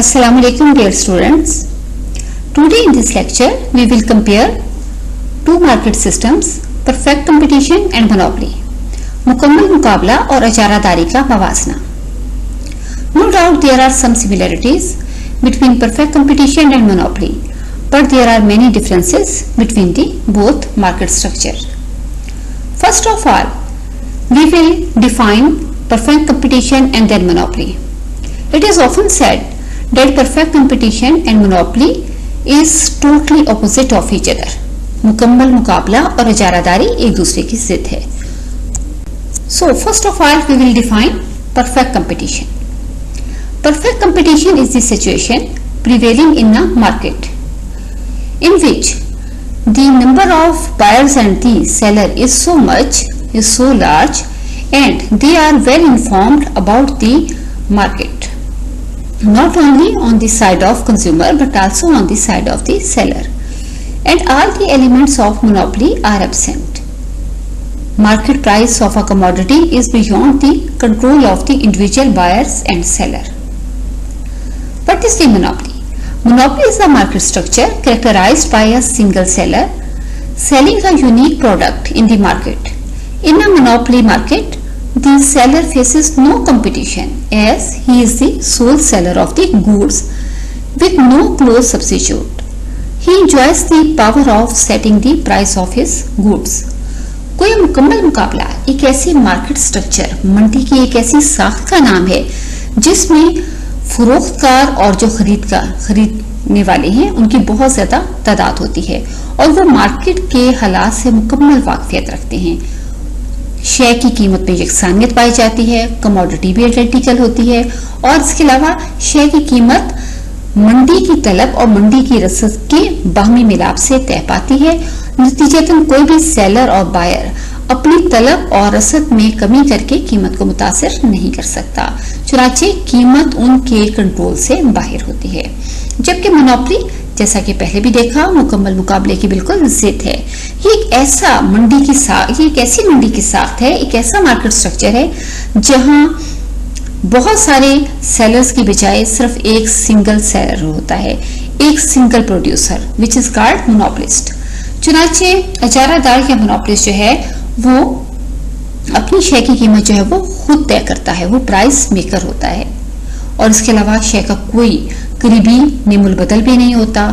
Assalamu alaikum dear students. Today in this lecture we will compare two market systems, perfect competition and monopoly. मुकम्मल मुकाबला और अजारादारी का मवाजना. No doubt there are some similarities between perfect competition and monopoly, but there are many differences between the both market structure. First of all, we will define perfect competition and then monopoly. It is often said that perfect competition and monopoly is totally opposite of each other. मुकम्मल मुकाबला और अजारादारी एक दूसरे की जिद है. So first of all we will define perfect competition. Perfect competition is the situation prevailing in a market in which the number of buyers and the seller is so large and they are well informed about the market, not only on the side of consumer but also on the side of the seller, and all the elements of monopoly are absent. Market price of a commodity is beyond the control of the individual buyers and seller. What is the monopoly? Monopoly is a market structure characterized by a single seller selling a unique product in the market. In a monopoly market, the seller faces no competition as he is the sole seller of the goods with no close substitute. He enjoys the power of setting the price of his goods. कोई मुकम्मल मुकाबला एक ऐसी market structure, मंडी की एक ऐसी साख का नाम है जिसमें फरोख्तकार और जो खरीदने वाले हैं उनकी बहुत ज्यादा तादाद होती है और वो मार्केट के हालात से मुकम्मल वाकफियत रखते हैं. शेयर की कीमत में यकसानियत पाई जाती है, कमोडिटी भी आइडेंटिकल होती है और इसके अलावा शेयर की कीमत मंडी की तलब और मंडी की रसद के बाहमी मिलाप से तय पाती है. नतीजतन कोई भी सेलर और बायर अपनी तलब और रसद में कमी करके कीमत को मुतासिर नहीं कर सकता, चुनाचे कीमत उनके कंट्रोल से बाहर होती है. जबकि मोनोपोली, जैसा कि पहले भी देखा, मुकम्मल मुकाबले की बिल्कुल जिद है. ये एक ऐसी मंडी की साख्त है, एक ऐसा मार्केट स्ट्रक्चर है जहां बहुत सारे सेलर्स की बजाय सिर्फ एक सिंगल सेलर होता है, एक single producer, which is called monopolist. चुनाचे अजारादार या मोनोपोलिस्ट जो है वो अपनी शेयर की कीमत जो है वो खुद तय करता है, वो प्राइस मेकर होता है और इसके अलावा शेयर का कोई करीबी निमुल बदल भी नहीं होता.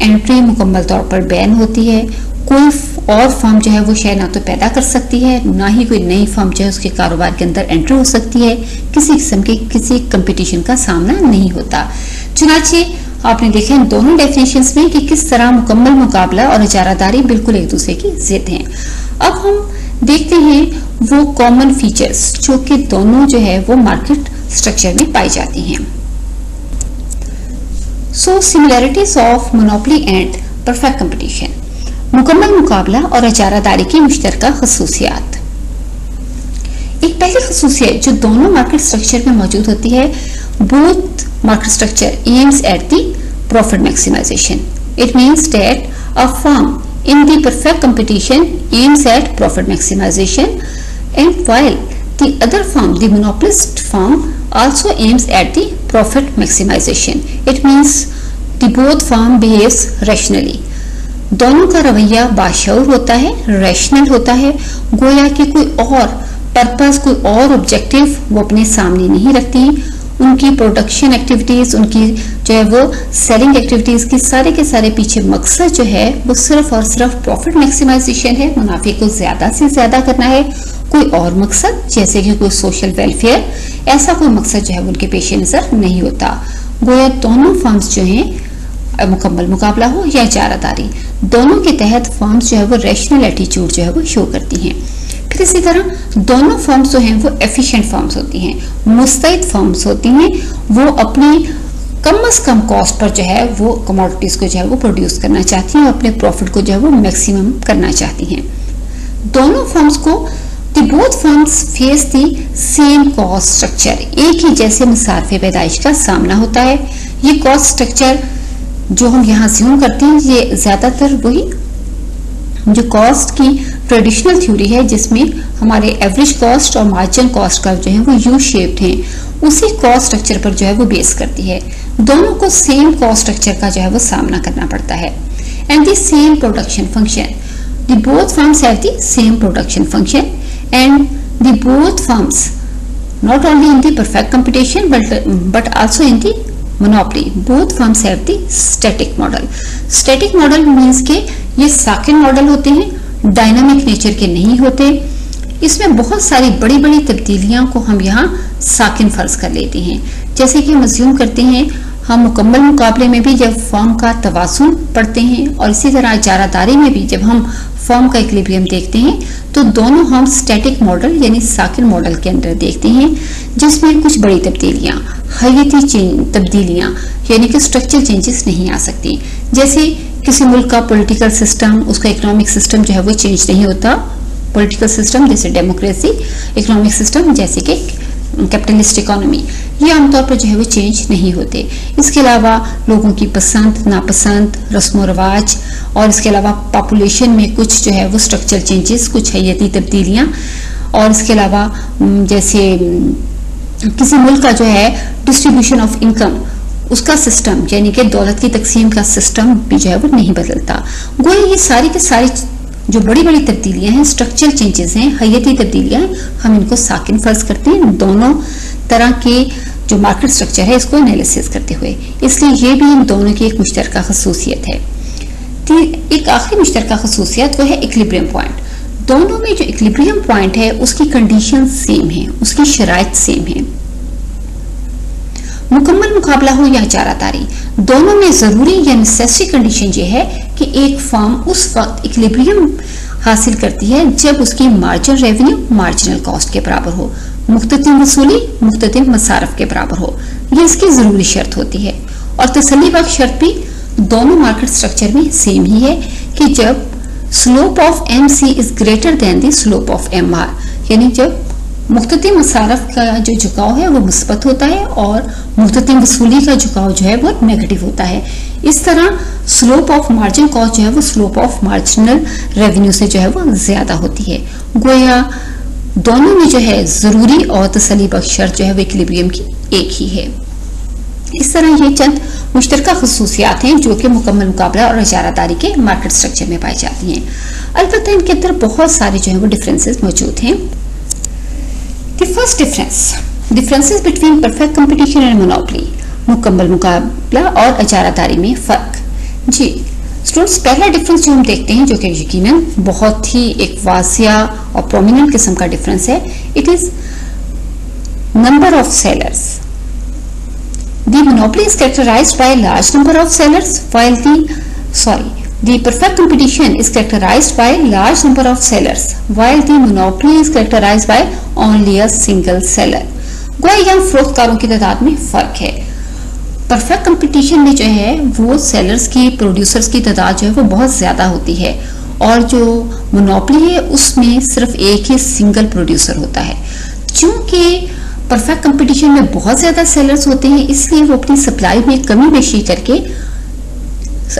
एंट्री मुकम्मल तौर पर बैन होती है. कोई और फर्म जो है वो शेयर ना तो पैदा कर सकती है, ना ही कोई नई फर्म जो है उसके कारोबार के अंदर एंट्री हो सकती है. किसी किस्म के किसी कंपटीशन का सामना नहीं होता. चुनाचे आपने देखा इन दोनों डेफिनेशंस में कि किस तरह मुकम्मल मुकाबला और इजारादारी बिल्कुल एक दूसरे की जिद हैं. अब हम देखते हैं वो कॉमन फीचर्स जो कि दोनों जो है वो मार्केट स्ट्रक्चर में पाई जाती हैं. So similarities of monopoly and perfect competition. मुकम्मल मुकाबला और इजारादारी की मुश्तरका खसूसियात. एक पहली खसूसियत जो दोनों मार्केट स्ट्रक्चर में मौजूद होती है, both market structure aims at the profit maximization. It means that a firm in the perfect competition aims at profit maximization, and while the other firm, the monopolist firm, also aims at the profit maximization. It means the both firm behaves rationally. दोनों का रवैया बाशऊर होता है, rational होता है, गोया कि कोई और पर्पस, कोई और ऑब्जेक्टिव वो अपने सामने नहीं रखती. उनकी प्रोडक्शन एक्टिविटीज, उनकी जो है वो सेलिंग एक्टिविटीज की सारे के सारे पीछे मकसद जो है वो सिर्फ और सिर्फ प्रॉफिट मैक्सिमाइजेशन है, मुनाफे को ज्यादा से ज्यादा करना है. कोई और मकसद जैसे कि कोई सोशल वेलफेयर, ऐसा कोई मकसद जो है उनके पेश नजर नहीं होता. गोया दोनों फर्म्स जो हैं, मुकम्मल मुकाबला हो या इजारादारी, दोनों के तहत फर्म्स जो है वो रैशनल एटीट्यूड जो है वो शो करती हैं. फिर इसी तरह दोनों फर्म्स जो हैं वो एफिशिएंट फर्म्स होती हैं, मुस्तैद फर्म्स होती हैं. वो अपनी कम से कम कॉस्ट पर जो है वो कमोडिटीज को जो है वो प्रोड्यूस करना चाहती हैं और अपने प्रॉफिट को जो है वो मैक्सिमम करना चाहती हैं. दोनों फर्म्स को both firms face the same cost structure, एक ही जैसे मुसारफे पैदाइश का सामना होता है. ये कॉस्ट स्ट्रक्चर जो हम यहाँ ज्यूम करते हैं ये ज्यादातर वही जो कॉस्ट की ट्रेडिशनल थ्योरी है जिसमें हमारे एवरेज कॉस्ट और मार्जिन कॉस्ट कर्व जो है वो यू शेप्ड हैं, उसी कॉस्ट स्ट्रक्चर पर जो है वो बेस करती है। दोनों को सेम कॉस्ट स्ट्रक्चर का जो है वो सामना करना पड़ता है। And the same production function, the both firms have the same production function and the both firms not only in the perfect competition but also in the monopoly, both firms have the static model. Static model means के ये साकिन model होते हैं, dynamic nature के नहीं होते। इसमें बहुत सारी बड़ी बड़ी तब्दीलियां को हम यहाँ साकिन फर्ज कर लेते हैं। जैसे कि हम अज्यूम करते हैं हम मुकम्मल मुकाबले में भी जब फॉर्म का तवासुन पढ़ते हैं और इसी तरह इजारादारी में भी जब हम फॉर्म का इक्विलिब्रियम देखते हैं तो दोनों हम स्टैटिक मॉडल यानी साकिन मॉडल के अंदर देखते हैं, जिसमें कुछ बड़ी तब्दीलियां, हयती तब्दीलियां यानी कि स्ट्रक्चरल चेंजेस नहीं आ सकती। जैसे किसी मुल्क का पॉलिटिकल सिस्टम, उसका इकोनॉमिक सिस्टम जो है वो चेंज नहीं होता। पॉलिटिकल सिस्टम जैसे डेमोक्रेसी, इकोनॉमिक सिस्टम जैसे कि कैपिटलिस्ट इकोनॉमी, ये आमतौर पर जो है वो चेंज नहीं होते। इसके अलावा लोगों की पसंद नापसंद, रस्म रिवाज और इसके अलावा पॉपुलेशन में कुछ जो है वो स्ट्रक्चरल चेंजेस, कुछ हयती तब्दीलियां, और इसके अलावा जैसे किसी मुल्क का जो है डिस्ट्रीब्यूशन ऑफ इनकम, उसका सिस्टम यानी कि दौलत की तकसीम का सिस्टम भी जो है वो नहीं बदलता। गोया ये सारी के सारी जो बड़ी बड़ी तब्दीलियां हैं, स्ट्रक्चरल चेंजेस हैं, हयती तब्दीलियां हैं, हम इनको साकिन फर्ज करते हैं दोनों तरह के जो मार्केट स्ट्रक्चर है इसको एनालिसिस करते हुए। इसलिए ये भी इन दोनों की एक मुश्तरका खसूसियत है। एक आखिरी मुश्तरका खसूसियत वो है इक्विलिब्रियम पॉइंट। दोनों में जो इक्विलिब्रियम पॉइंट है उसकी कंडीशन सेम है, उसकी शराइत सेम है। मुकम्मल मुकाबला हो या इजारादारी, दोनों में जरूरी या नेसेसरी कंडीशन ये है कि एक फर्म उस वक्त इक्विलिब्रियम हासिल करती है जब उसकी मार्जिनल रेवेन्यू मार्जिनल कॉस्ट के बराबर हो, मुख्ततिम वसूली मुख्ततिम मसारफ के बराबर हो। ये इसकी जरूरी शर्त होती है। और तसल्ली बख्श शर्त भी दोनों मार्केट स्ट्रक्चर में सेम ही है कि जब slope of MC is greater than the slope of MR, यानी जब मुख्ततिम मसारफ का जो झुकाव है वो मुस्बत होता है और मुख्ततिम वसूली का झुकाव जो है वो नेगेटिव होता है। इस तरह स्लोप ऑफ मार्जिन कॉस्ट जो है वो स्लोप ऑफ मार्जिनल रेवेन्यू से जो है वो ज्यादा होती है। गोया दोनों में जो है जरूरी और तसल्ली बख्श शर्त जो है वो इक्विलिब्रियम की एक ही है। इस तरह ये चंद मुश्तरका खसूसियात हैं जो कि मुकम्मल मुकाबला और इजारादारी के मार्केट स्ट्रक्चर में पाई जाती हैं। अलबत्ता इनके अंदर बहुत सारे जो है वो डिफरेंसेस मौजूद हैं। The first differences between perfect competition and monopoly, मुकम्मल मुकाबला और इजारादारी में फर्क। जी स्टूडेंट्स, पहला डिफरेंस जो हम देखते हैं जो कि यकीनन बहुत ही एक वासिया और प्रोमिनेंट किस्म का डिफरेंस है, it is number of sellers. The monopoly is characterized by a large number of sellers while the perfect competition is characterized by a large number of sellers while the monopoly is characterized by only a single seller। गोया यहाँ फरोख्तकारों की तादाद में फर्क है। Perfect competition में जो है वो सेलर्स की, प्रोड्यूसर्स की तादाद जो है वो बहुत ज्यादा होती है और जो मोनोपोली है उसमें सिर्फ एक ही सिंगल प्रोड्यूसर होता है। चूंकि परफेक्ट कंपटीशन में बहुत ज्यादा सेलर्स होते हैं इसलिए वो अपनी सप्लाई में कमी बेशी करके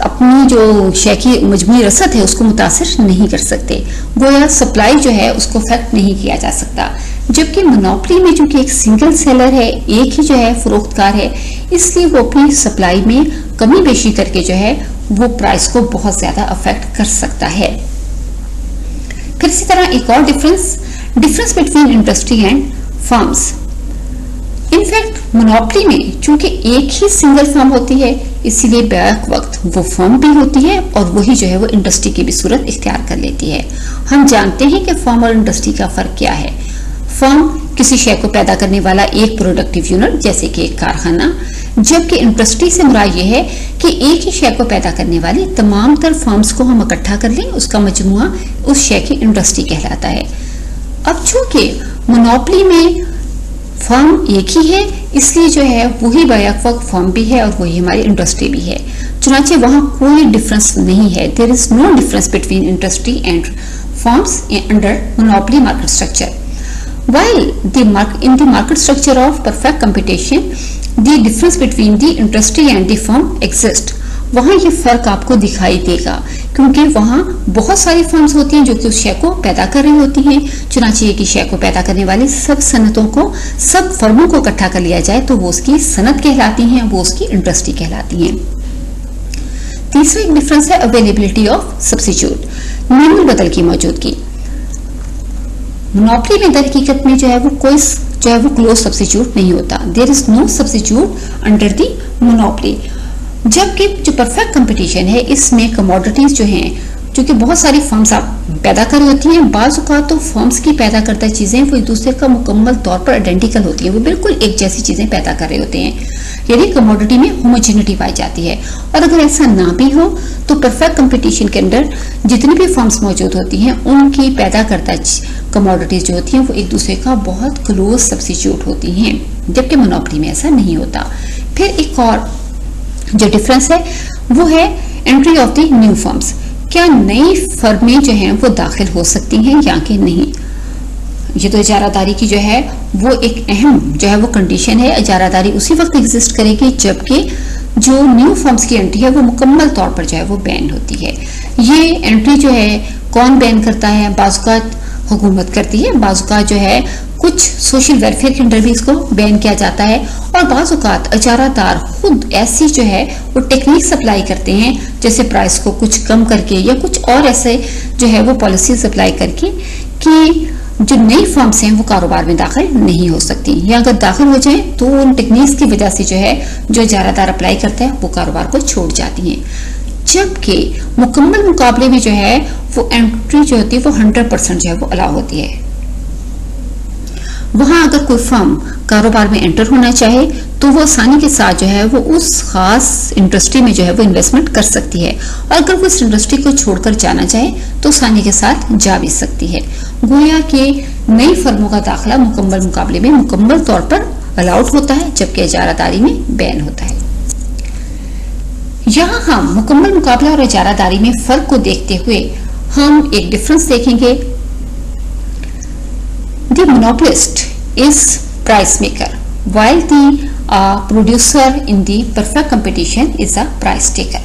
अपनी जो शय की मजमूई रसद है उसको मुतासिर नहीं कर सकते। गोया सप्लाई जो है उसको अफेक्ट नहीं किया जा सकता। जबकि मोनोपोली में चूंकि एक सिंगल सेलर है, एक ही जो है फरोख्तकार है, इसलिए वो अपनी सप्लाई में कमी बेशी करके जो है वो प्राइस को बहुत ज्यादा अफेक्ट कर सकता है। फिर इसी तरह एक और difference between industry and firms. In fact monopoly में चूंकि एक ही सिंगल फर्म होती है इसीलिए बैक वक्त वो फर्म भी होती है और वही जो है वो इंडस्ट्री की भी सूरत इख्तियार कर लेती है। हम जानते हैं कि फर्म और इंडस्ट्री का फर्क क्या है। फर्म किसी शय को पैदा करने वाला एक प्रोडक्टिव यूनिट जैसे कि एक कारखाना, जबकि इंडस्ट्री से मुराद ये है कि एक ही शय को पैदा करने वाली तमाम तर फर्म्स को हम इकट्ठा कर लें, उसका मजमुआ उस शय की इंडस्ट्री कहलाता है। अब चूंकि मोनोपोली में फर्म एक ही है इसलिए जो है वही बैक वक्त फर्म भी है और वही हमारी इंडस्ट्री भी है, चुनाचे वहां कोई डिफरेंस नहीं है। There is no difference between industry and firms under monopoly market structure. While in the market structure of perfect competition, the difference between the industry and the firm exist। वहां ये फर्क आपको दिखाई देगा क्योंकि वहां बहुत सारी फर्म्स होती हैं जो कि उस शेयर को पैदा कर रही होती हैं। चुनांचे ये कि शेयर को पैदा करने वाली सब सनतों को, सब फर्मों को इकट्ठा कर लिया जाए तो वो उसकी सनत कहलाती हैं, वो उसकी इंडस्ट्री कहलाती हैं। तीसरा एक डिफरेंस है अवेलेबिलिटी ऑफ सब्स्टिट्यूट, निम्न बदल की मौजूदगी। मोनोपोली में दर हकीकत में जो है वो क्लोज सब्स्टिट्यूट नहीं होता। There is no substitute under the monopoly. जबकि जो परफेक्ट कंपटीशन है इसमें कमोडिटीज जो हैं, जो कि बहुत सारी फर्म्स पैदा कर रही होती हैं, बाज़ औक़ात तो फर्म्स की पैदा करता चीजें वो एक दूसरे का मुकम्मल तौर पर आइडेंटिकल होती हैं, वो बिल्कुल एक जैसी चीजें पैदा कर रहे होते हैं, यानी कमोडिटी में होमोजेनिटी पाई जाती है। और अगर ऐसा ना भी हो तो परफेक्ट कंपटीशन के अंदर जितनी भी फर्म्स मौजूद होती हैं उनकी पैदा करता कमोडिटीज जो होती हैं वो एक दूसरे का बहुत क्लोज सब्स्टिट्यूट होती हैं, जबकि मोनोपोली में ऐसा नहीं होता। फिर एक और जो डिफरेंस है वो है entry of the new firms. क्या नई फर्में जो हैं वो दाखिल हो सकती हैं या कि नहीं। ये तो इजारादारी की जो है वो एक अहम जो है वो कंडीशन है। इजारादारी उसी वक्त एग्जिस्ट करेगी जबकि जो न्यू फर्म्स की एंट्री है वो मुकम्मल तौर पर जो है वो बैन होती है। ये एंट्री जो है कौन बैन करता है, बाज़-औक़ात हुकूमत करती है, बाज़-औक़ात जो है कुछ सोशल वेलफेयर के अंडर भी इसको बैन किया जाता है, और बाज़-औक़ात इजारादार खुद ऐसी जो है वो टेक्निक सप्लाई करते हैं जैसे प्राइस को कुछ कम करके या कुछ और ऐसे जो है वो पॉलिसी सप्लाई करके कि जो नई फर्म्स हैं वो कारोबार में दाखिल नहीं हो सकती, या अगर दाखिल हो जाए तो उन टेक्निक्स की वजह से जो है जो इजारादार अप्लाई करता है वो कारोबार को छोड़ जाती हैं। जबकि मुकम्मल मुकाबले में जो है वो एंट्री जो होती है वो 100% जो है वो अलाउ होती है। वहां अगर कोई फर्म कारोबार में एंटर होना चाहे तो वो आसानी के साथ जो है वो उस खास इंडस्ट्री में जो है वो इन्वेस्टमेंट कर सकती है, और अगर वो इस इंडस्ट्री को छोड़कर जाना चाहे तो आसानी के साथ जा भी सकती है। गोया कि नई फर्मों का दाखिला मुकम्मल मुकाबले में मुकम्मल तौर पर अलाउड होता है, जबकि इजारादारी में बैन होता है। यहाँ हम मुकम्मल मुकाबला और इजारादारी में फर्क को देखते हुए हम एक डिफरेंस देखेंगे। The monopolist is price maker, while the producer in the perfect competition is a price taker.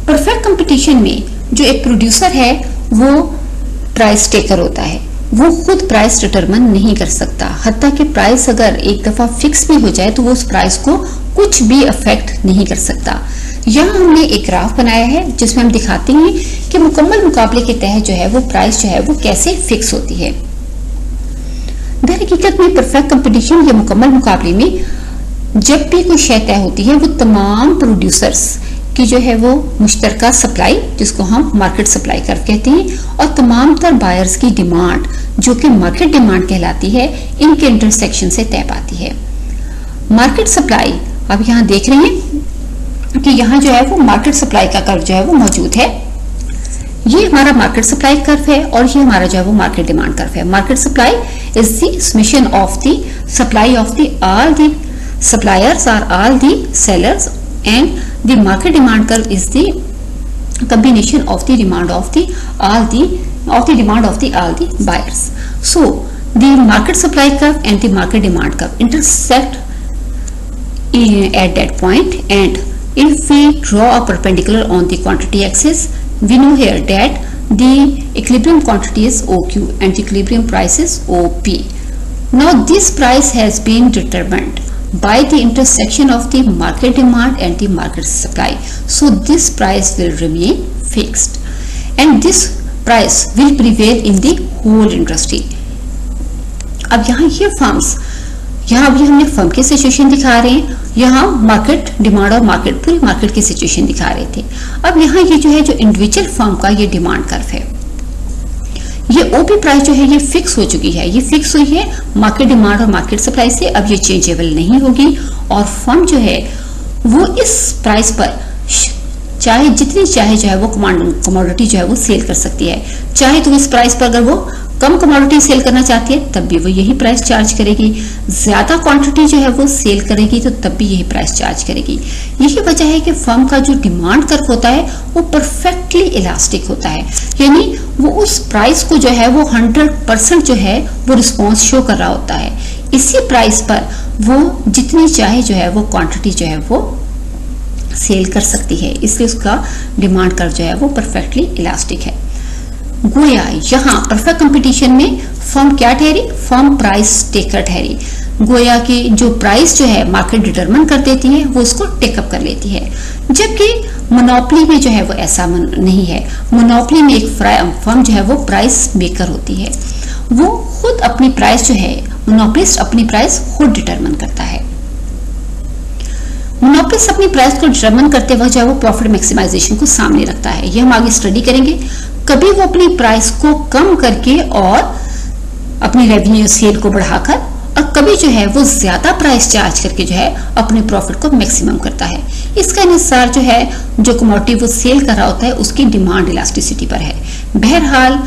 Perfect competition में जो एक प्रोड्यूसर है वो प्राइस टेकर होता है, वो खुद प्राइस डिटरमिन नहीं कर सकता, हत्ता कि प्राइस अगर एक दफा फिक्स भी हो जाए तो वो उस प्राइस को कुछ भी अफेक्ट नहीं कर सकता। यहाँ हमने एक ग्राफ बनाया है जिसमें हम दिखाते हैं कि मुकम्मल मुकाबले के तहत जो है वो प्राइस जो है वो कैसे फिक्स होती है। दर हकीकत में परफेक्ट कंपटीशन या मुकम्मल मुकाबले में जब भी कोई शय तय होती है वो तमाम प्रोड्यूसर्स की जो है वो मुश्तरका सप्लाई, जिसको हम मार्केट सप्लाई कर कहते हैं, और तमाम तर बायर्स की डिमांड जो कि मार्केट डिमांड कहलाती है, इनके इंटरसेक्शन से तय पाती है। मार्केट सप्लाई अब यहाँ देख रहे हैं कि यहाँ जो है वो मार्केट सप्लाई का कर्व जो है वो मौजूद है। ये हमारा मार्केट सप्लाई कर्व है और ये हमारा जो है वो मार्केट डिमांड कर्व है। Market supply is the summation of the supply of the all the suppliers और all the sellers, and the market demand curve is the combination of the demand of the all the buyers. So the market supply curve and the market demand curve intersect at that point, and if we draw a perpendicular on the quantity axis, we know here that the equilibrium quantity is OQ and the equilibrium price is OP. Now this price has been determined by the intersection of the market demand and the market supply. So this price will remain fixed and this price will prevail in the whole industry. अब यहाँ ये firms, यहाँ अभी हमने firm की situation दिखा रहे हैं, यहाँ मार्केट डिमांड और मार्केट पूरी मार्केट की सिचुएशन दिखा रहे थे। अब यहाँ ये जो है जो इंडिविजुअल फर्म का ये डिमांड कर्व है, ये ओपी प्राइस जो है ये फिक्स हो चुकी है, ये फिक्स हुई है मार्केट डिमांड और मार्केट सप्लाई से। अब ये चेंजेबल नहीं होगी और फर्म जो है वो इस प्राइस पर चाहे जितनी चाहे जो है वो कमोडिटी जो है वो सेल कर सकती है। चाहे तो इस प्राइस पर अगर वो कम कमोडिटी सेल करना चाहती है तब भी वो यही प्राइस चार्ज करेगी, ज्यादा क्वांटिटी जो है वो सेल करेगी तो तब भी यही प्राइस चार्ज करेगी। यही वजह है कि फर्म का जो डिमांड कर्व होता है वो परफेक्टली इलास्टिक होता है, यानी वो उस प्राइस को जो है वो 100% जो है वो रिस्पॉन्स शो कर रहा होता है। इसी प्राइस पर वो जितनी चाहे जो है वो क्वांटिटी जो है वो सेल कर सकती है, इसलिए उसका डिमांड कर्व जो है वो परफेक्टली इलास्टिक है। गोया यहाँ परफेक्ट कंपटीशन में फर्म क्या ठहरी? फर्म प्राइस टेकर ठहरी। गोया की जो प्राइस जो है मार्केट डिटरमिन कर देती है, वो उसको टेकअप कर लेती है, जबकि मोनोपोली में जो है वो ऐसा नहीं है। मोनोपोली में एक फर्म जो है वो प्राइस मेकर होती है, वो खुद अपनी प्राइस जो है, मोनोपोलिस्ट अपनी प्राइस खुद डिटरमिन करता है। मोनोपोलिस्ट अपनी प्राइस को डिटरमिन करते वक्त जो है वो प्रॉफिट मैक्सिमाइजेशन को सामने रखता है। ये हम आगे स्टडी करेंगे। कभी वो अपनी प्राइस को कम करके और अपनी रेवेन्यू सेल को बढ़ाकर, और कभी जो है वो ज्यादा प्राइस चार्ज करके जो है अपने प्रॉफिट को मैक्सिमम करता है। इसका अनुसार जो है जो कमोडिटी वो सेल कर रहा होता है उसकी डिमांड इलास्टिसिटी पर है। बहरहाल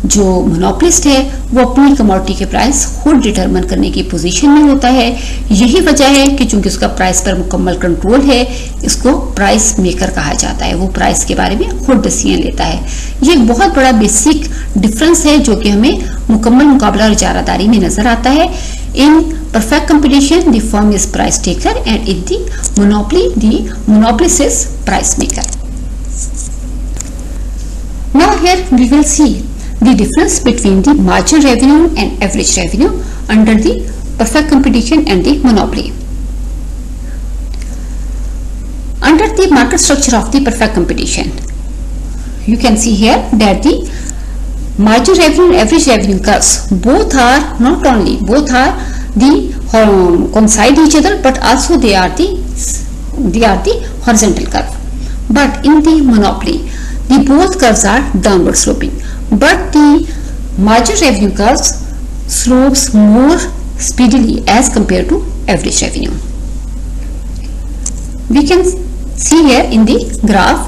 जो मोनोपोलिस्ट है वो अपनी कमोडिटी के प्राइस खुद डिटरमिन करने की पोजीशन में होता है। यही वजह है कि चूंकि उसका प्राइस पर मुकम्मल कंट्रोल है, इसको प्राइस मेकर कहा जाता है। वो प्राइस के बारे में खुद डिसीजन लेता है। ये एक बहुत बड़ा बेसिक डिफरेंस है जो कि हमें मुकम्मल मुकाबला और इजारादारी में नजर आता है। In perfect competition, the firm is price taker, and in the monopoly, the monopolist is price maker. Now here we will see the difference between the marginal revenue and average revenue under the perfect competition and the monopoly. Under the market structure of the perfect competition, you can see here that the marginal revenue and average revenue curves both are the coincide each other, but also they are the horizontal curve. But in the monopoly, the both curves are downward sloping, but the marginal revenue curves slopes more speedily as compared to average revenue. We can see here in the graph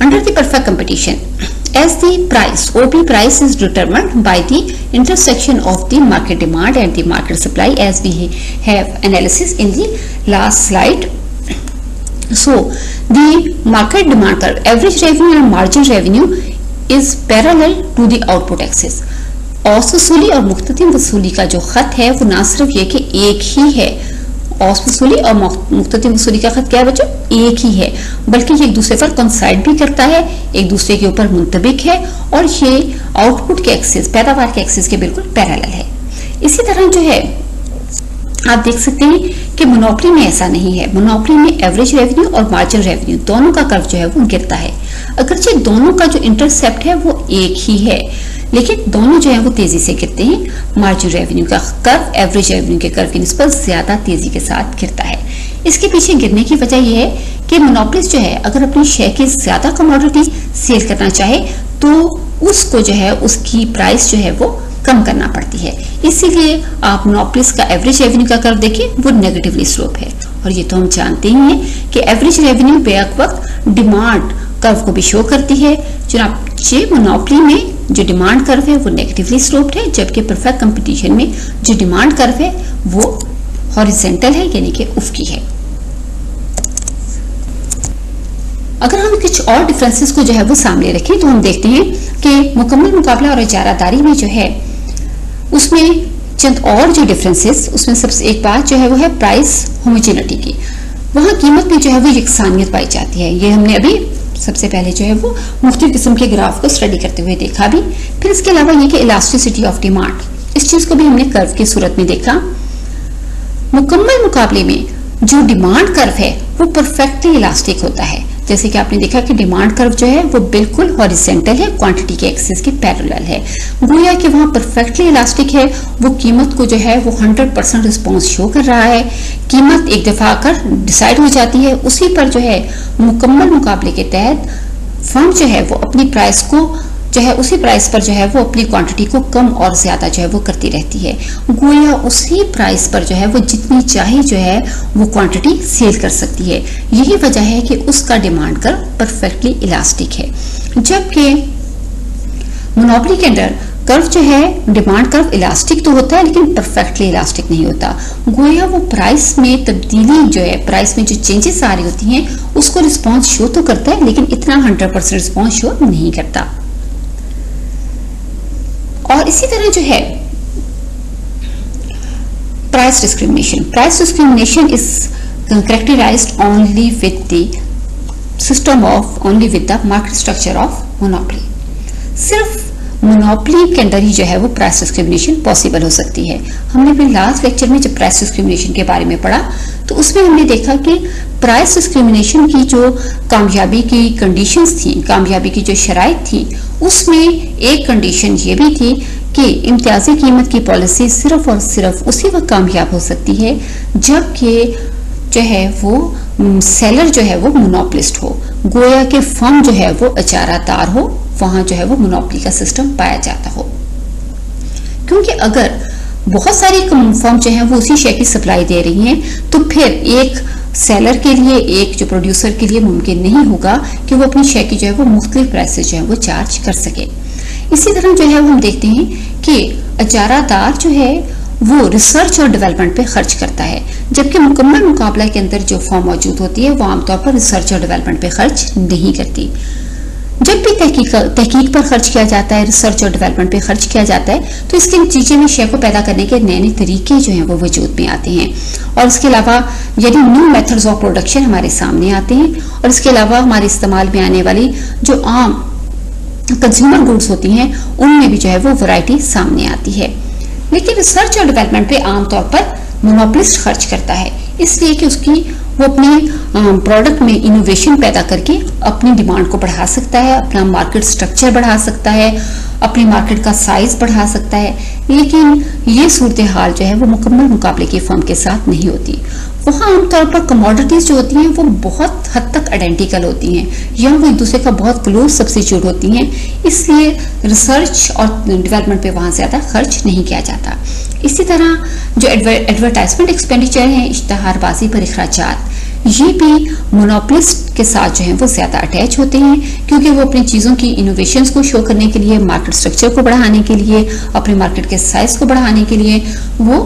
under the perfect competition, as the price, OP price is determined by the intersection of the market demand and the market supply, as we have analysis in the last slide. So the market demand curve, average revenue and marginal revenue is parallel to the output axis. औसत वसूली और मुख्ततिम वसूली का जो खत है वो ना सिर्फ ये कि एक ही है, औसत वसूली और मुख्ततिम वसूली का खत क्या है बच्चों? एक ही है, बल्कि ये एक दूसरे पर कोइंसाइड भी करता है, एक दूसरे के ऊपर मुंतबिक है, और ये आउटपुट के एक्सिस, पैदावार के एक्सिस के बिल्कुल पैरेलल है। इसी तरह जो है आप देख सकते हैं कि मोनोपोली में ऐसा नहीं है। मोनोपोली में एवरेज रेवेन्यू और मार्जिनल रेवेन्यू दोनों का कर्व जो है वो गिरता है, अगरचे दोनों का जो इंटरसेप्ट है वो एक ही है, लेकिन दोनों जो है वो तेजी से गिरते हैं। मार्जिनल रेवेन्यू का कर्व एवरेज रेवेन्यू के कर्व की निस्बत ज्यादा तेजी के साथ गिरता है। इसके पीछे गिरने की वजह यह है कि मोनोपोलिस्ट जो है अगर अपनी शेयर की ज्यादा कमोडिटी सेल करना चाहे तो उसको जो है उसकी प्राइस जो है वो कम करना पड़ती है। इसीलिए आप मोनोपोलिस्ट का एवरेज रेवेन्यू का कर्व देखिए, वो नेगेटिवली स्लोप है, और ये तो हम जानते ही हैं कि एवरेज रेवेन्यू बैक वक्त डिमांड कर्व को भी शो करती है। चुनाचे मोनोपोली में जो डिमांड कर्व है वो नेगेटिवली स्लोप्ड है, जबकि परफेक्ट कंपटीशन में जो डिमांड कर्व है वो हॉरिजॉन्टल है, यानी कि उफकी है। अगर हम कुछ और डिफरेंसेस को जो है वो सामने रखें तो हम देखते हैं कि मुकम्मल मुकाबला और इजारादारी में जो है उसमें चंद और जो डिफरेंसेस, उसमें सबसे एक बात जो है वो है प्राइस होमोजेनिटी की। वहां कीमत में जो है वो यकसानियत पाई जाती है। ये हमने अभी सबसे पहले जो है वो मुख्तलिफ किस्म के ग्राफ को स्टडी करते हुए देखा भी। फिर इसके अलावा ये कि इलास्टिसिटी ऑफ डिमांड, इस चीज को भी हमने कर्व की सूरत में देखा। मुकम्मल मुकाबले में जो डिमांड कर्व है वो परफेक्टली इलास्टिक होता है, जैसे कि आपने देखा कि डिमांड कर्व जो है वो बिल्कुल हॉरिजॉन्टल है, क्वांटिटी के एक्सिस के पैरेलल है। गोया कि वहां परफेक्टली इलास्टिक है, वो कीमत को जो है वो 100% रिस्पॉन्स शो कर रहा है। कीमत एक दफा आकर डिसाइड हो जाती है, उसी पर जो है मुकम्मल मुकाबले के तहत फर्म जो है वो अपनी प्राइस को जो है उसी प्राइस पर जो है वो अपनी क्वांटिटी को कम और ज्यादा जो है वो करती रहती है। गोया उसी प्राइस पर जो है वो जितनी चाहे जो है वो क्वांटिटी सेल कर सकती है। यही वजह है कि उसका डिमांड कर्व परफेक्टली इलास्टिक है, जबकि मोनोपोली के अंदर कर्व जो है डिमांड कर्व इलास्टिक तो होता है लेकिन परफेक्टली इलास्टिक नहीं होता। गोया वो प्राइस में तब्दीली जो है, प्राइस में जो चेंजेस आ रही होती हैं उसको रिस्पॉन्स शो तो करता है लेकिन इतना 100% रिस्पॉन्स शो नहीं करता। और इसी तरह जो है price discrimination is characterized only with the market structure of monopoly. सिर्फ मोनोपोली के अंदर ही जो है वो प्राइस डिस्क्रिमिनेशन पॉसिबल हो सकती है। हमने अपने लास्ट लेक्चर में जब प्राइस डिस्क्रिमिनेशन के बारे में पढ़ा तो उसमें हमने देखा कि प्राइस डिस्क्रिमिनेशन की जो कामयाबी की कंडीशंस थी, कामयाबी की जो शराइत थी, उसमें एक कंडीशन ये भी थी कि इम्तियाजी कीमत की पॉलिसी सिर्फ और सिर्फ उसी वक्त कामयाब हो सकती है जबकि जो है वो सेलर जो है वो मोनोपोलिस्ट हो, गोया के फर्म जो है वो इजारादार हो, वहां जो है वो मोनोपोली का सिस्टम पाया जाता हो। क्योंकि अगर बहुत सारी फर्म जो है वो उसी शे की सप्लाई दे रही हैं तो फिर एक सेलर के लिए, एक जो प्रोड्यूसर के लिए मुमकिन नहीं होगा कि वो अपनी शे की जो है वो मुख्तलिफ प्राइसेस जो है वो चार्ज कर सके। इसी तरह जो है वो हम देखते हैं कि इजारादार जो है वो रिसर्च और डेवलपमेंट पे खर्च करता है, जबकि मुकम्मल मुकाबला के अंदर जो फर्म मौजूद होती है वो आमतौर पर रिसर्च और डेवलपमेंट पे खर्च नहीं करती। जब भी तहकीक पर खर्च किया जाता है, रिसर्च और डेवलपमेंट पे खर्च किया जाता है, तो इसके नतीजे में शे को पैदा करने के नए नए तरीके जो हैं वो वजूद में आते हैं और इसके अलावा यदि न्यू मेथड्स ऑफ प्रोडक्शन हमारे सामने आते हैं और इसके अलावा हमारे इस्तेमाल में आने वाली जो आम कंज्यूमर गुड्स होती हैं उनमें भी जो है वो वैरायटी सामने आती है। लेकिन रिसर्च और डेवलपमेंट पे आमतौर पर मोनोपोलिस्ट खर्च करता है, इसलिए कि उसकी वो अपने प्रोडक्ट में इनोवेशन पैदा करके अपनी डिमांड को बढ़ा सकता है, अपना मार्केट स्ट्रक्चर बढ़ा सकता है, अपनी मार्केट का साइज बढ़ा सकता है। लेकिन ये सूरत हाल जो है वो मुकम्मल मुकाबले की फर्म के साथ नहीं होती। वहाँ आमतौर पर कमोडिटीज जो होती हैं वो बहुत हद तक आइडेंटिकल होती हैं या वो एक दूसरे का बहुत क्लोज सब्स्टिट्यूट होती हैं, इसलिए रिसर्च और डेवलपमेंट पे वहाँ ज़्यादा खर्च नहीं किया जाता। इसी तरह जो एडवर्टाइजमेंट एक्सपेंडिचर है, इश्तहारबाजी पर अखराजात, ये भी मोनोपोलिस्ट के साथ जो है वो ज्यादा अटैच होते हैं क्योंकि वो अपनी चीजों की इनोवेशंस को शो करने के लिए, मार्केट स्ट्रक्चर को बढ़ाने के लिए, अपने मार्केट के साइज को बढ़ाने के लिए वो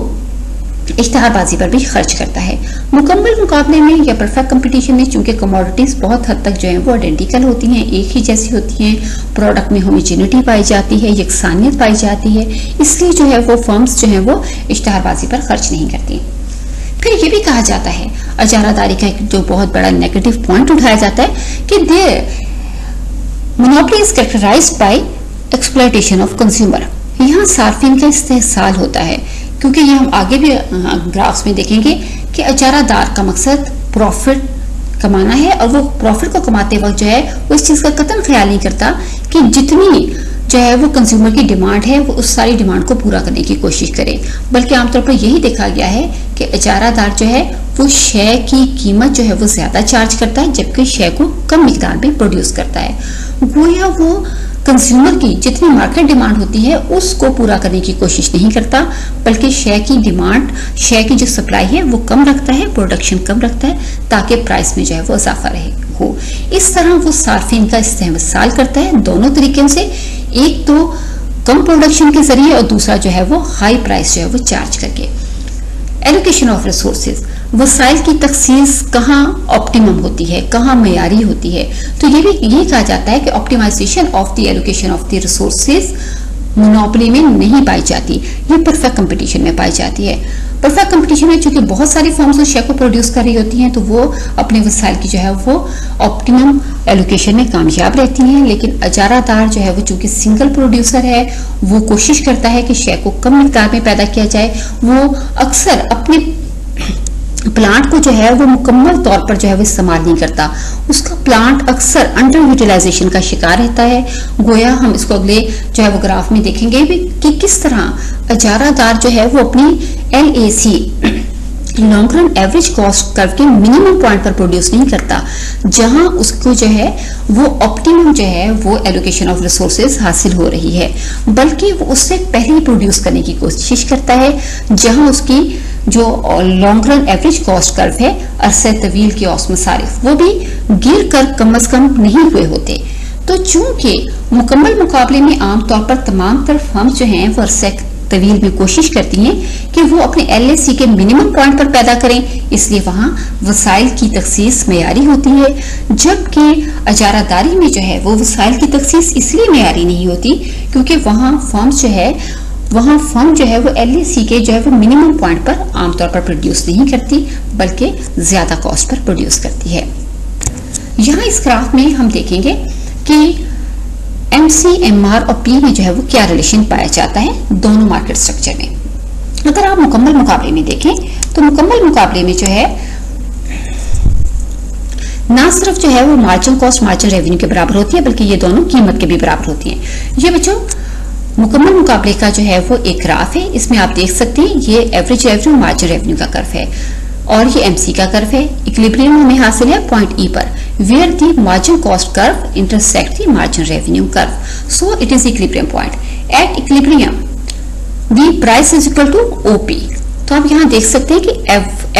इश्तहारबाजी पर भी खर्च करता है। मुकम्मल मुकाबले में या परफेक्ट कंपटीशन में चूंकि कमोडिटीज बहुत हद तक जो है वो आइडेंटिकल होती हैं, एक ही जैसी होती हैं, प्रोडक्ट में होमोजेनिटी पाई जाती है, यकसानियत पाई जाती है, इसलिए जो है वो फर्म्स जो है वो इश्तहारबाजी पर खर्च नहीं करती। फिर ये भी कहा जाता है, इजारादारी का एक जो बहुत बड़ा नेगेटिव पॉइंट उठाया जाता है कि monopoly is characterized by exploitation of consumer. यहाँ सार्फिन का इस्तेहसाल होता है क्योंकि ये हम आगे भी ग्राफ्स में देखेंगे कि इजारादार का मकसद प्रॉफिट कमाना है और वो प्रॉफिट को कमाते वक्त जो है वो इस चीज का कतई ख्याल नहीं करता कि जितनी जो है वो कंज्यूमर की डिमांड है वो उस सारी डिमांड को पूरा करने की कोशिश करे, बल्कि आमतौर पर यही देखा गया है कि इजारादार जो है वो शे की कीमत जो है वो ज्यादा चार्ज करता है जबकि शे को कम मिकदार में प्रोड्यूस करता है। गोया वो कंज्यूमर की जितनी मार्केट डिमांड होती है उसको पूरा करने की कोशिश नहीं करता, बल्कि शे की डिमांड, शे की जो सप्लाई है वो कम रखता है, प्रोडक्शन कम रखता है ताकि प्राइस में जो है वो इजाफा रहे हो। इस तरह वो सार्फिन का इस्तेमाल करता है दोनों तरीके से, एक तो कम प्रोडक्शन के जरिए और दूसरा जो है वो हाई प्राइस जो है वो चार्ज करके। एलोकेशन ऑफ रिसोर्सेज, वसाइल की तखसीस कहाँ ऑप्टिमम होती है, कहाँ मयारी होती है, तो ये कहा जाता है कि optimization of the allocation of the resources monopoly में नहीं पाई जाती, ये परफेक्ट कंपटीशन में पाई जाती है। परफेक्ट कंपटीशन में चूंकि बहुत सारी फर्म्स उस शे को प्रोड्यूस कर रही होती हैं तो वो अपने वसाइल की जो है वो ऑप्टिमम एलोकेशन में कामयाब रहती हैं, लेकिन इजारादार जो है वो चूंकि सिंगल प्रोड्यूसर है वो कोशिश करता है कि शे को कम मिकदार में पैदा किया जाए। वो अक्सर अपने प्लांट को जो है वो मुकम्मल तौर पर जो है वो इस्तेमाल नहीं करता, उसका प्लांट अक्सर अंडर यूटिलाइजेशन का शिकार रहता है। गोया हम इसको अगले जो है वो ग्राफ में देखेंगे भी कि किस तरह इजारादार जो है वो अपनी LAC long run average cost curve के मिनिमम पॉइंट पर प्रोड्यूस नहीं करता जहां उसको जो है वो ऑप्टिमम जो है वो एलोकेशन ऑफ रिसोर्सेज हासिल हो रही है, बल्कि वो उससे पहले प्रोड्यूस करने की कोशिश करता है जहां उसकी जो long run average cost curve है अरसे तवील की औसत मसारिफ वो भी गिर कर कम अज कम नहीं हुए होते। तो चूंकि मुकम्मल मुकाबले में आमतौर पर तमाम तर फर्म जो हैं वो अरसे तवील में कोशिश करती हैं कि वो अपने LAC के मिनिमम पॉइंट पर पैदा करें, इसलिए वहां वसाइल की तखसीस मयारी होती है, जबकि इजारादारी में जो है वो वसाइल की तखसीस इसलिए मयारी नहीं होती क्योंकि वहां फर्म्स जो है वहां फर्म जो है वो LAC के जो है वो मिनिमम पॉइंट पर आमतौर पर प्रोड्यूस नहीं करती, बल्कि ज्यादा कॉस्ट पर प्रोड्यूस करती है। यहाँ इस ग्राफ में हम देखेंगे कि MC, MR और P में जो है वो क्या रिलेशन पाया जाता है दोनों मार्केट स्ट्रक्चर में। अगर आप मुकम्मल मुकाबले में देखें तो मुकम्मल मुकाबले में जो है ना सिर्फ जो है वो मार्जिन कॉस्ट मार्जिन रेवेन्यू के बराबर होती है, बल्कि ये दोनों कीमत के भी बराबर होती हैं। ये बच्चों मुकम्मल मुकाबले का जो है वो एक ग्राफ है। इसमें आप देख सकते हैं ये एवरेज रेवेन्यू मार्जिन रेवेन्यू का कर्व है और ये MC का कर्व है। इक्विलिब्रियम हमें हासिल है पॉइंट E पर, where the margin cost curve intersect the margin revenue curve, so it is equilibrium point. At equilibrium the price is equal to OP। तो आप यहाँ देख सकते हैं कि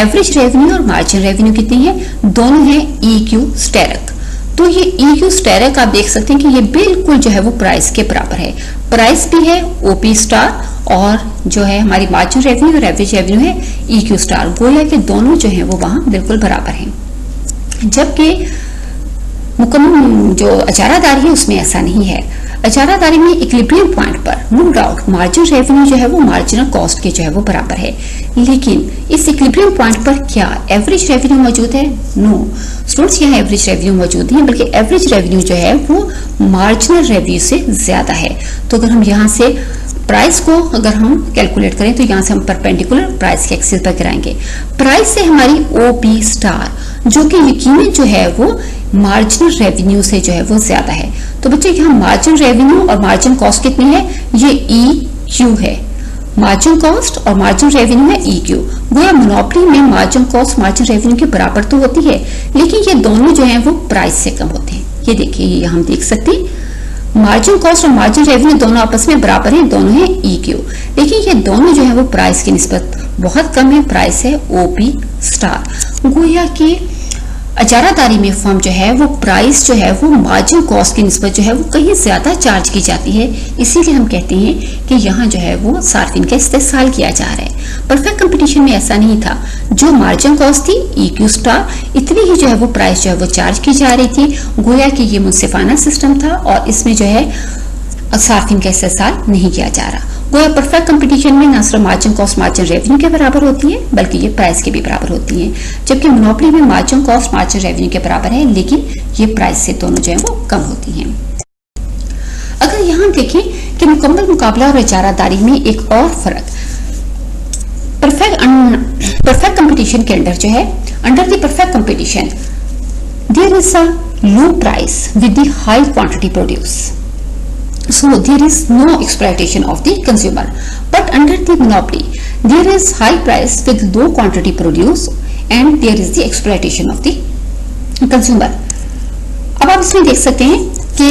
एवरेज रेवेन्यू और मार्जिन रेवेन्यू कितनी है, दोनों है EQ स्टेरिक। तो ये EQ स्टेरिक आप देख सकते हैं कि ये बिल्कुल जो है वो प्राइस के बराबर है। प्राइस भी है OP स्टार और जो है हमारी मार्जिन रेवेन्यू और एवरेज रेवेन्यू है EQ स्टार, गोया कि दोनों जो है वो वहां बिल्कुल बराबर हैं। जबकि मुकम्मल जो अचारादारी है उसमें ऐसा नहीं है। अचारादारी में इक्विलिब्रियम पॉइंट पर नो डाउट मार्जिन रेवेन्यू जो है वो मार्जिनल कॉस्ट के जो है वो बराबर है, लेकिन इस इक्विलिब्रियम पॉइंट पर क्या एवरेज रेवेन्यू मौजूद है? नो स्टूडेंट्स, यहाँ एवरेज रेवेन्यू मौजूद नहीं है, बल्कि एवरेज रेवेन्यू जो है वो मार्जिनल रेवेन्यू से ज्यादा है। तो अगर हम यहाँ से प्राइस को अगर हम कैलकुलेट करें तो यहाँ से हम परपेंडिकुलर प्राइस के एक्सिस पर गिराएंगे। प्राइस से हमारी OP स्टार जो कि यकीनन जो है वो मार्जिनल रेवेन्यू से जो है वो ज्यादा है। तो बच्चों यहाँ मार्जिन रेवेन्यू और मार्जिन कॉस्ट कितनी है, ये EQ है। मार्जिन कॉस्ट और मार्जिन रेवेन्यू है EQ। गोया मोनोपोली में मार्जिन कॉस्ट मार्जिन रेवेन्यू के बराबर तो होती है, लेकिन ये दोनों जो है वो प्राइस से कम होते हैं। ये देखिए, ये हम देख सकते हैं मार्जिन कॉस्ट और मार्जिन रेवेन्यू दोनों आपस में बराबर हैं, दोनों है EQ, लेकिन ये दोनों जो है वो प्राइस की निस्बत बहुत कम है। प्राइस है OP स्टार। गोया कि अजारादारी में फर्म जो है वो प्राइस जो है वो मार्जिन कॉस्ट की निस्बत जो है वो कहीं ज्यादा चार्ज की जाती है। इसीलिए हम कहते हैं कि यहाँ जो है वो सार्फिन का इस्तेमाल किया जा रहा है। परफेक्ट कंपटीशन में ऐसा नहीं था। जो मार्जिन कॉस्ट थी EQ स्टार, इतनी ही जो है वो प्राइस जो है वो चार्ज की जा रही थी। गोया कि ये मुनसिफाना सिस्टम था और इसमें जो है सार्फिन का इस्तेमाल नहीं किया जा रहा। गोया परफेक्ट कंपटीशन में न सिर्फ मार्जिन कॉस्ट मार्जिन रेवेन्यू के बराबर होती है, बल्कि ये प्राइस के भी बराबर होती है। जबकि मोनोपोली में मार्जिन कॉस्ट मार्जिन रेवेन्यू के बराबर है, लेकिन ये प्राइस से दोनों जो है वो कम होती हैं। अगर यहाँ देखें कि मुकम्मल मुकाबला और इजारादारी में एक और फर्क, परफेक्ट कंपटीशन के अंदर जो है, under the perfect competition there is a low price with the high quantity produce, so there is no exploitation of the consumer. But under the monopoly there is high price with low quantity produced and there is the exploitation of the consumer. अब आप इसमें देख सकते हैं कि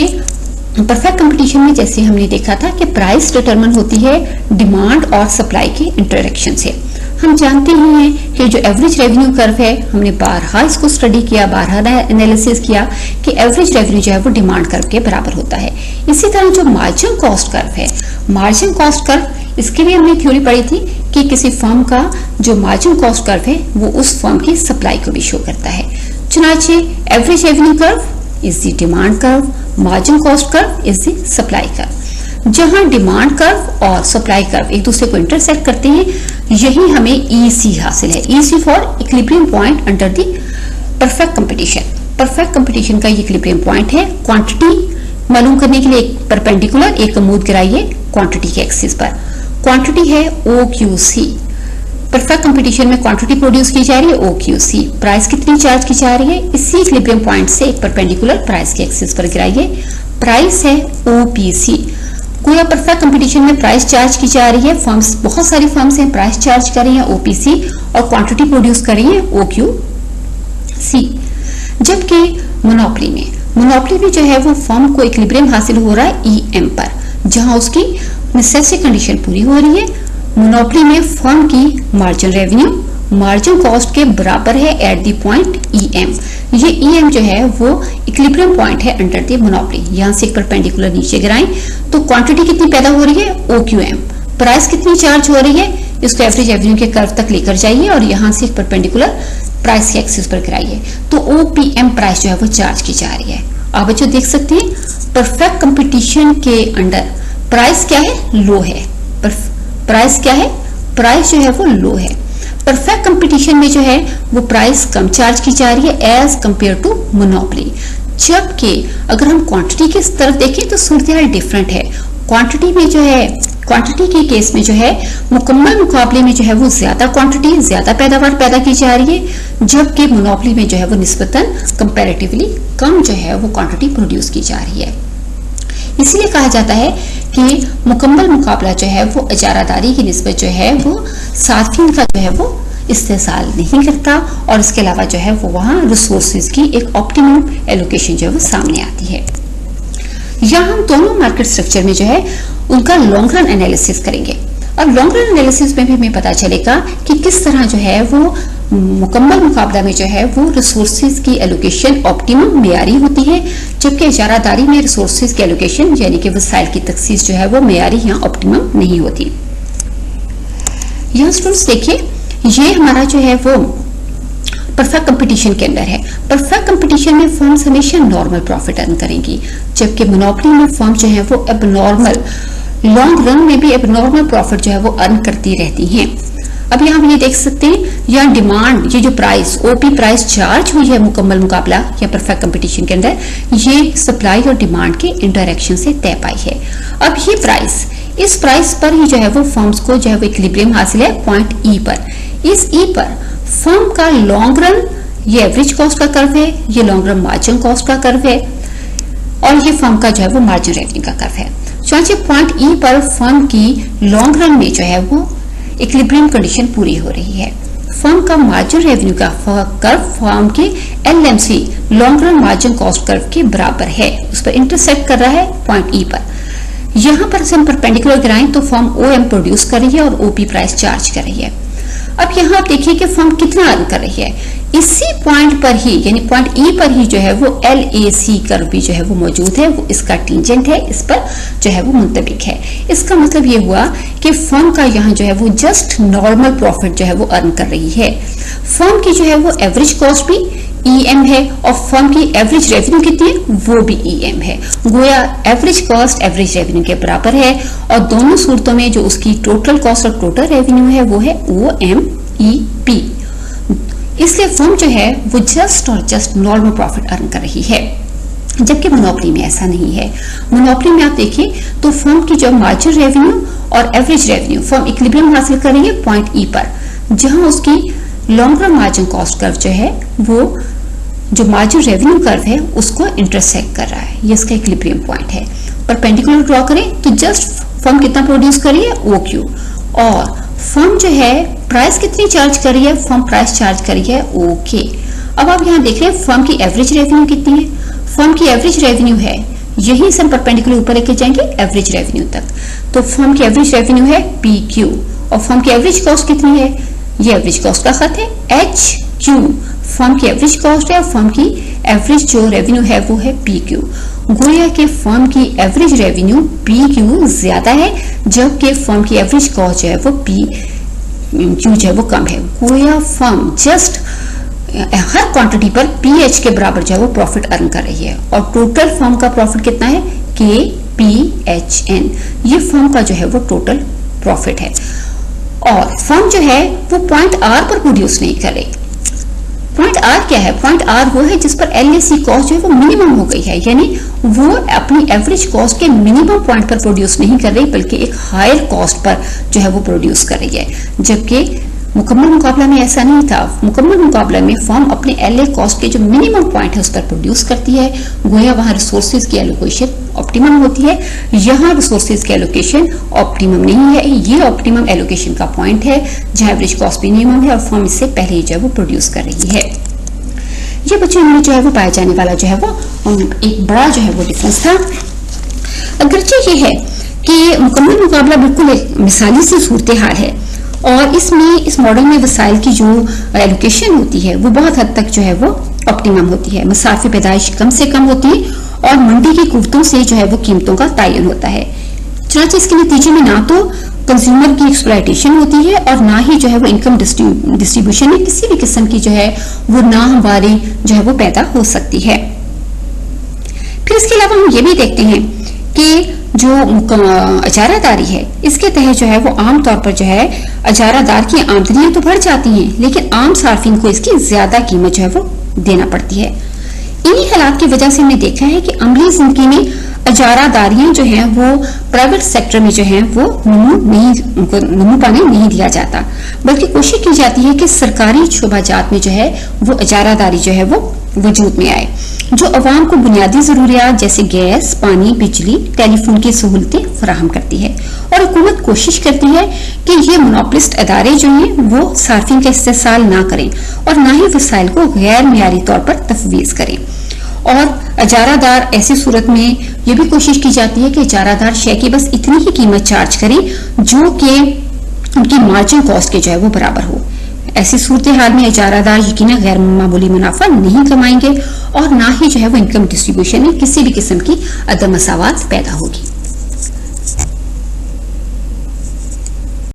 perfect competition में जैसे हमने देखा था कि प्राइस डिटरमिन होती है डिमांड और सप्लाई के इंटरेक्शन से। हम जानते ही हैं कि जो एवरेज रेवेन्यू कर्व है, हमने बारहा इसको स्टडी किया, बारहा एनालिसिस किया कि एवरेज रेवेन्यू जो है वो डिमांड कर्व के बराबर होता है। इसी तरह जो मार्जिन कॉस्ट कर्व है, मार्जिन कॉस्ट कर्व, इसकी भी हमने थ्योरी पढ़ी थी कि किसी फर्म का जो मार्जिन कॉस्ट कर्व है वो उस फर्म की सप्लाई को भी शो करता है। चुनाचे average revenue curve is the demand curve, margin cost curve is the supply curve. जहां डिमांड कर्व और सप्लाई कर्व एक दूसरे को इंटरसेक्ट करते हैं, यही हमें EC हासिल है। EC for equilibrium point under the perfect competition. Perfect competition का इक्विलिब्रियम पॉइंट है। क्वांटिटी मालूम करने के लिए एक परपेंडिकुलर एक अमूद गिराइए क्वांटिटी के एक्सिस पर। क्वांटिटी है OQC। परफेक्ट कंपटीशन में क्वांटिटी प्रोड्यूस की जा रही है OQC। प्राइस कितनी चार्ज की जा रही है, इसी इक्विलिब्रियम पॉइंट से एक परपेंडिकुलर प्राइस के एक्सिस पर गिराइए। प्राइस है OPC। गोया परफेक्ट कंपटीशन में प्राइस चार्ज की जा रही है, फर्म्स बहुत सारी फर्म्स हैं प्राइस चार्ज कर रही हैं OPC और क्वांटिटी प्रोड्यूस कर रही है OQC। जबकि मोनोपोली में जो है वो फर्म को इक्विलिब्रियम हासिल हो रहा है EM पर, जहां उसकी नेसेसरी कंडीशन पूरी हो रही है। मोनोपोली में फर्म की मार्जिन रेवेन्यू मार्जिन कॉस्ट के बराबर है एट द पॉइंट EM। ये EM जो है वो इक्विलिब्रियम पॉइंट है अंडर द मोनोपोली। यहाँ से एक परपेंडिकुलर नीचे गिराएं तो क्वांटिटी कितनी पैदा हो रही है OQM। प्राइस कितनी चार्ज हो रही है, इसको एवरेज रेवेन्यू के कर्व तक लेकर जाइए और यहाँ से एक परपेंडिकुलर प्राइस के एक्सिस पर गिराइए तो OPM प्राइस जो है वो चार्ज की जा रही है। आप बच्चों देख सकते हैं परफेक्ट कंपटीशन के अंडर प्राइस क्या है, लो है। पर प्राइस क्या है, प्राइस जो है वो लो है। परफेक्ट कंपटीशन में जो है वो प्राइस कम चार्ज की जा रही है एज कंपेयर टू मोनोपोली। जबकि अगर हम क्वांटिटी की तरफ देखें तो सूरत डिफरेंट है। क्वांटिटी में जो है, क्वांटिटी के केस में जो है मुकम्मल मुकाबले में जो है वो ज्यादा क्वांटिटी, ज्यादा पैदावार पैदा की जा रही है, जबकि मोनोपोली में जो है वो निस्बतन कंपैरेटिवली कम जो है वो क्वांटिटी प्रोड्यूस की जा रही है। इसलिए कहा जाता है कि मुकम्मल मुकाबला जो है वो इजारादारी की निस्बत जो है वो सार्फिन का जो है वो इस्तेसाल नहीं करता, और इसके अलावा जो है वो वहाँ रिसोर्सेज की एक ऑप्टिमम एलोकेशन जो है वो सामने आती है। यहाँ हम दोनों मार्केट स्ट्रक्चर में जो है उनका लॉन्ग रन एनालिसिस करेंगे। अब लॉन्ग रन एनालिसिस में भी हमें पता चलेगा कि किस तरह जो है वो मुकम्मल मुकाबला में जो है वो रिसोर्सेज की एलोकेशन ऑप्टिमम मेयारी होती है, जबकि इजारादारी में रिसोर्सेज की एलोकेशन यानी कि वसाइल की तखसीस जो है वो मेयारी यहाँ ऑप्टिमम नहीं होती। यहाँ स्टूडेंट्स देखिए, ये हमारा जो है वो परफेक्ट कंपटीशन के अंदर है। परफेक्ट कंपटीशन में फर्म्स हमेशा नॉर्मल प्रॉफिट अर्न करेंगी, जबकि मोनोपोली में फर्म जो है वो एबनॉर्मल, लॉन्ग रन में भी एबनॉर्मल प्रॉफिट जो है वो अर्न करती रहती हैं। अब यहाँ हम ये देख सकते हैं, यहाँ डिमांड, ये जो प्राइस ओपी प्राइस चार्ज हुई है मुकम्मल मुकाबला या परफेक्ट कंपटीशन के अंदर, ये सप्लाई और डिमांड के इंटरेक्शन से तय पाई है। अब ये प्राइस, इस प्राइस पर ही जो है वो फर्म्स को जो है वो इक्विलिब्रियम हासिल है पॉइंट ई पर। इस ई पर फर्म का लॉन्ग रन, ये एवरेज कॉस्ट का कर्व है, ये लॉन्ग रन मार्जिन कॉस्ट का कर्व है, और ये फर्म का जो है वो मार्जिन रेवेन्यू का कर्व है। चाहे पॉइंट ई पर फर्म की लॉन्ग रन में जो है वो इक्विलिब्रियम कंडीशन पूरी हो रही है। फर्म का मार्जिन रेवेन्यू का कर्व फर्म के LMC long run margin cost curve के बराबर है, उस पर इंटरसेक्ट कर रहा है पॉइंट ई पर। यहाँ पर हम परपेंडिकुलर गिराएं तो फर्म ओएम प्रोड्यूस कर रही है और ओपी प्राइस चार्ज कर रही है। अब यहाँ आप देखिए कि फर्म कितना अर्न कर रही है, इसी पॉइंट पर ही यानी पॉइंट ई पर ही जो है वो LAC कर्व भी जो है वो मौजूद है, वो इसका टेंजेंट है, इस पर जो है वो मुंतबिक है। इसका मतलब ये हुआ कि फर्म का यहाँ जो है वो जस्ट नॉर्मल प्रॉफिट जो है वो अर्न कर रही है। फर्म की जो है वो एवरेज कॉस्ट भी EM है और फर्म की एवरेज रेवेन्यू कितनी है वो भी EM है। गोया एवरेज कॉस्ट एवरेज रेवेन्यू के बराबर है, और दोनों सूरतों में जो उसकी टोटल कॉस्ट और टोटल रेवेन्यू है वो है OMEP। इसलिए फर्म जो है वो जस्ट और जस्ट नॉर्मल प्रॉफिट अर्न कर रही है, जबकि मोनोपोली में ऐसा नहीं है। मोनोपोली में आप देखिए तो फर्म की जो मार्जिन रेवेन्यू और एवरेज रेवेन्यू फर्म इक्विलिब्रियम हासिल कर रही है पॉइंट ई पर, जहां उसकी long run margin cost curve जो है वो जो मार्जिन रेवेन्यू कर्व है उसको इंटरसेक्ट कर रहा है, ये इसका इक्विलिब्रियम पॉइंट है। परपेंडिकुलर ड्रॉ करें तो जस्ट फर्म कितना प्रोड्यूस कर रही है OQ, और फर्म जो है प्राइस कितनी चार्ज कर रही है, फर्म प्राइस चार्ज कर रही है OK। अब आप यहाँ देख रहे हैं फर्म की एवरेज रेवेन्यू कितनी है, फर्म की एवरेज रेवेन्यू है, यही से हम परपेंडिकुलर ऊपर लेके जाएंगे एवरेज रेवेन्यू तक, तो फर्म की एवरेज रेवेन्यू है PQ, और फर्म की एवरेज कॉस्ट कितनी है, ये एवरेज कॉस्ट का खत है HQ, फर्म की एवरेज कॉस्ट है और फर्म की एवरेज जो रेवेन्यू है वो है PQ। गोया के फर्म की एवरेज रेवेन्यू PQ ज्यादा है, जबकि फर्म की एवरेज कॉस्ट जो है वो PQ जो है वो कम है। गोया फर्म जस्ट हर क्वांटिटी पर PH के बराबर जो है वो प्रॉफिट अर्न कर रही है, और टोटल फर्म का प्रॉफिट कितना है KPHN, ये फर्म का जो है वो टोटल प्रॉफिट है। और फर्म जो है वो पॉइंट R पर प्रोड्यूस नहीं करे। पॉइंट R क्या है, पॉइंट R वो है जिस पर LAC कॉस्ट जो है वो मिनिमम हो गई है, यानी वो अपनी एवरेज कॉस्ट के मिनिमम पॉइंट पर प्रोड्यूस नहीं कर रही बल्कि एक हायर कॉस्ट पर जो है वो प्रोड्यूस कर रही है, जबकि मुकम्मल मुकाबला में ऐसा नहीं था। मुकम्मल मुकाबला में फर्म अपने LA कॉस्ट के जो मिनिमम पॉइंट है उस पर प्रोड्यूस करती है, गोया वहां रिसोर्सेज की एलोकेशन ऑप्टिमम होती है। यहाँ रिसोर्सेज की एलोकेशन ऑप्टिमम नहीं है, ये ऑप्टिमम एलोकेशन का पॉइंट है जहाँ एवरेज कॉस्ट मिनिमम है और फर्म इससे पहले ही जो है वो प्रोड्यूस कर रही है। ये बच्चों में जो है वो पाया जाने वाला जो है वो एक बड़ा जो है वो डिफरेंस था। अगरचे ये है कि मुकम्मल मुकाबला बिल्कुल एक मिसाली सी सूरत हाल है, और इसमें इस मॉडल में वसाइल की जो एलोकेशन होती है वो बहुत हद तक जो है वो ऑप्टिमम होती है, मसाफी पैदाइश कम से कम होती है, और मंडी की कीमतों से जो है वो कीमतों का तयन होता है। चनांचे इसके नतीजे में ना तो कंज्यूमर की एक्सप्लॉयटेशन होती है और ना ही जो है वो इनकम डिस्ट्रीब्यूशन में किसी भी किस्म की जो है वो नाहमवारी जो है वो पैदा हो सकती है। फिर इसके अलावा हम ये भी देखते हैं कि जो इजारादारी है इसके तहत जो है वो आमतौर पर जो है इजारादार की आमदनियां तो बढ़ जाती हैं, लेकिन आम सार्फिन को इसकी ज्यादा कीमत जो है वो देना पड़ती है। इन्हीं हालात की वजह से हमने देखा है कि अमली जिंदगी में इजारादारियां जो हैं वो प्राइवेट सेक्टर में जो हैं वो नमू पाने नहीं दिया जाता, बल्कि कोशिश की जाती है कि सरकारी शोबाजात में जो है वो इजारादारी जो है वो वजूद में आए, जो अवाम को बुनियादी जरूरियात जैसे गैस, पानी, बिजली, टेलीफोन की सहूलतें फराहम करती है। और हुकूमत कोशिश करती है कि ये मोनोपोलिस्ट अदारे जो हैं वो सार्फिन का इस्तेसाल ना करें और ना ही वसाइल को गैर मियारी तौर पर तफवीज करें। और इजारादार ऐसी सूरत में ये भी कोशिश की जाती है कि इजारादार शय की बस इतनी ही कीमत चार्ज करें जो कि उनकी मार्जिन कॉस्ट के जो है वो बराबर हो। ऐसी सूरत हाल में इजारादार यकीनन गैर मामूली मुनाफा नहीं कमाएंगे और ना ही जो है वो इनकम डिस्ट्रीब्यूशन में किसी भी किस्म की अदम मसावत पैदा होगी।